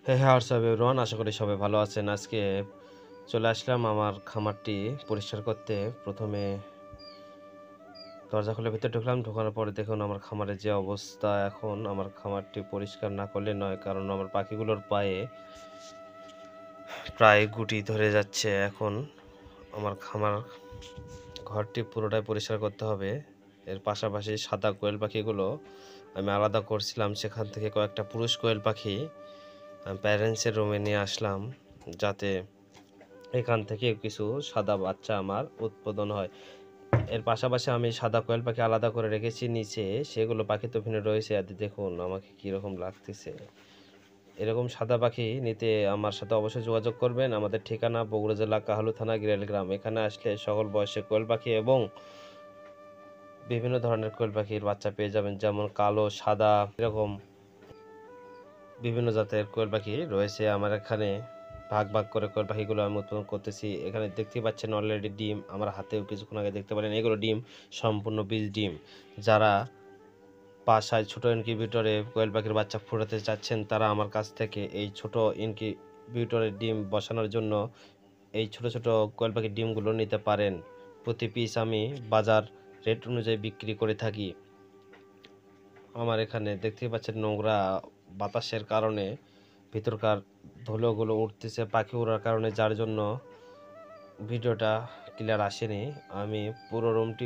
হ্যাঁ হ্যাঁ WhatsApp everyone, আশা করি সবাই ভালো আছেন। আজকে চলে আসলাম আমার খামারটি পরিষ্কার করতে। প্রথমে দরজা খুলে ভিতরে ঢুকলাম। ঢোকানোর পরে দেখুন আমার খামারের যে অবস্থা। এখন আমার খামারটি পরিষ্কার না করলে নয়, কারণ আমার পাখিগুলোর পায়ে প্রায় গুটি ধরে যাচ্ছে। এখন আমার খামার ঘরটি পুরোটাই পরিষ্কার করতে হবে। এর পাশাপাশি সাদা কোয়েল পাখিগুলো আমি আলাদা করছিলাম, সেখান থেকে কয়েকটা পুরুষ কোয়েল পাখি প্যারেন্টসের রুমে নিয়ে আসলাম, যাতে এখান থেকে কিছু সাদা বাচ্চা আমার উৎপাদন হয়। এর পাশাপাশি আমি সাদা কোয়েল পাখি আলাদা করে রেখেছি নিচে, সেগুলো পাখি তো ওখানে রয়েছে। আর দেখুন আমাকে কীরকম লাগতেছে। এরকম সাদা পাখি নিতে আমার সাথে অবশ্যই যোগাযোগ করবেন। আমাদের ঠিকানা বগুড়া জেলা কাহালু থানা গিরাইল গ্রাম। এখানে আসলে সকল বয়সের কোয়েল পাখি এবং বিভিন্ন ধরনের কোয়েল পাখির বাচ্চা পেয়ে যাবেন, যেমন কালো, সাদা, এরকম বিভিন্ন জাতের কোয়েল পাখি রয়েছে আমার এখানে। ভাগ ভাগ করে কোয়েল পাখিগুলো আমি উৎপাদন করতেছি। এখানে দেখতেই পাচ্ছেন অলরেডি ডিম আমার হাতেও কিছুক্ষণ আগে দেখতে পেলেন। এগুলো ডিম, সম্পূর্ণ বীজ ডিম। যারা বাসায় ছোটো ইনকিউবেটরে কোয়েল পাখির বাচ্চা ফোটাতে চাচ্ছেন, তারা আমার কাছ থেকে এই ছোট ইনকিউবেটরের ডিম বসানোর জন্য এই ছোট ছোট কোয়েল পাখির ডিমগুলো নিতে পারেন। প্রতি পিস আমি বাজার রেট অনুযায়ী বিক্রি করে থাকি। আমার এখানে দেখতেই পাচ্ছেন নোংরা বাতাসের কারণে ভিতরকার ধুলোগুলো উঠতেছে পাখি ওড়ার কারণে, যার জন্য ভিডিওটা ক্লিয়ার আসেনি। আমি পুরো রুমটি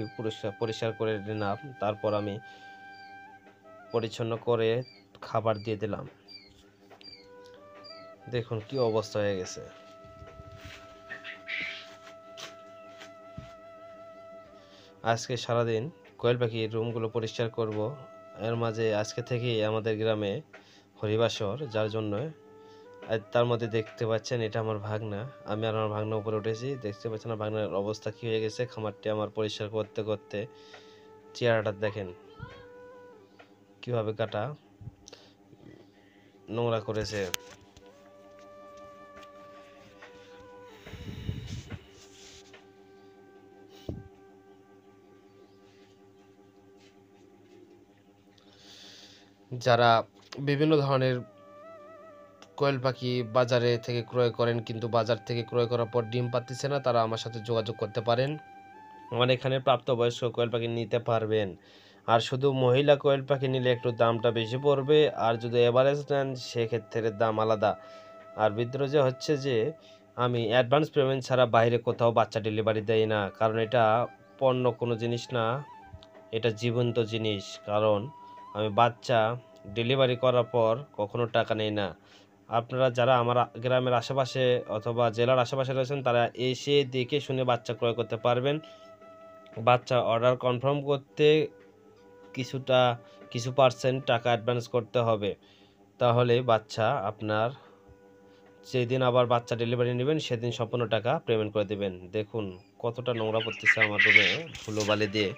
পরিষ্কার করে নিলাম, তারপর আমি পরিচ্ছন্ন করে খাবার দিয়ে দিলাম। দেখুন কি অবস্থা হয়ে গেছে। আজকে সারাদিন কোয়েল পাখির রুমগুলো পরিষ্কার করব। এর মাঝে আজকে থেকেই আমাদের গ্রামে হরিবাসর, যার জন্য আর তার মধ্যে দেখতে পাচ্ছেন এটা আমার ভাগনা। আমি আর আমার ভাগনা উপরে উঠেছি। দেখতে পাচ্ছেন আমার ভাগনার অবস্থা কী হয়ে গেছে। খামারটি আমার পরিষ্কার করতে করতে চেহারাটা দেখেন কিভাবে কাটা নোংরা করেছে। যারা বিভিন্ন ধরনের কোয়েল পাখি বাজারে থেকে ক্রয় করেন, কিন্তু বাজার থেকে ক্রয় করার পর ডিম পাচ্ছে না, তারা আমার সাথে যোগাযোগ করতে পারেন। আমার এখানে প্রাপ্তবয়স্ক কোয়েল পাখি নিতে পারবেন। আর শুধু মহিলা কোয়েল পাখি নিলে একটু দামটা বেশি পড়বে, আর যদি এভারেজ নেন সেক্ষেত্রে দাম আলাদা। আর বিদ্রোহ যে হচ্ছে যে আমি অ্যাডভান্স পেমেন্ট ছাড়া বাইরে কোথাও বাচ্চা ডেলিভারি দেই না, কারণ এটা পণ্য কোনো জিনিস না, এটা জীবন্ত জিনিস। কারণ আমি বাচ্চা ডেলিভারি করার পর কখনো টাকা নেই না। আপনারা যারা আমার গ্রামের আশেপাশে অথবা জেলার আশেপাশে রয়েছেন, তারা এসে দেখে শুনে বাচ্চা ক্রয় করতে পারবেন। বাচ্চা অর্ডার কনফার্ম করতে কিছু পার্সেন্ট টাকা অ্যাডভান্স করতে হবে, তাহলে বাচ্চা আপনার যেদিন আবার বাচ্চা ডেলিভারি নেবেন সেদিন সম্পূর্ণ টাকা পেমেন্ট করে দেবেন। দেখুন কতটা নোংরা পড়তেছে আমার রুমে, ধুলোবালি দিয়ে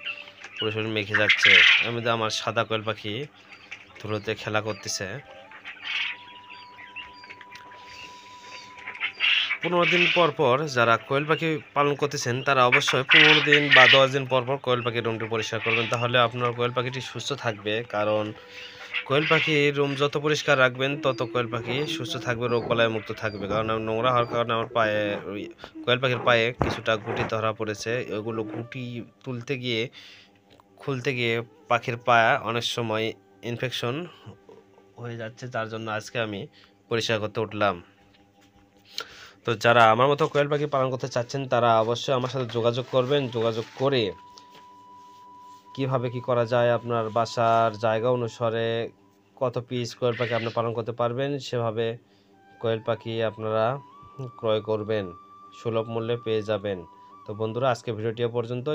পুরো শরীর মেখে যাচ্ছে। আমি তো আমার সাদা কোয়েল পাখি ধুলোতে খেলা করতেছে। 15 দিন পর পর যারা কোয়েল পাখি পালন করতেছেন, তারা অবশ্যই 15 দিন বা 10 দিন পর পর কোয়েল পাখির রুমটি পরিষ্কার করবেন, তাহলে আপনার কোয়েল পাখিটি সুস্থ থাকবে। কারণ কোয়েল পাখির রুম যত পরিষ্কার রাখবেন তত কোয়েল পাখি সুস্থ থাকবে, রোগবালাই মুক্ত থাকবে। কারণ নোংরা হওয়ার কারণে আমার পায়ে, কোয়েল পাখির পায়ে কিছুটা গুটি ধরা পড়েছে। ওগুলো গুটি খুলতে গিয়ে পাখির পায়ে অনেক সময় ইনফেকশন হয়ে যাচ্ছে, যার জন্য আজকে আমি পরিষ্কার করতে উঠলাম। তো যারা আমার মতো কোয়েল পাখি পালন করতে চাচ্ছেন, তারা অবশ্যই আমার সাথে যোগাযোগ করবেন। যোগাযোগ করে কিভাবে কি করা যায়, আপনার বাসার জায়গা অনুসারে কত পিস কোয়েল পাখি আপনি পালন করতে পারবেন, সেভাবে কোয়েল পাখি আপনারা ক্রয় করবেন, সুলভ মূল্যে পেয়ে যাবেন। তো বন্ধুরা, আজকে ভিডিওটি পর্যন্ত।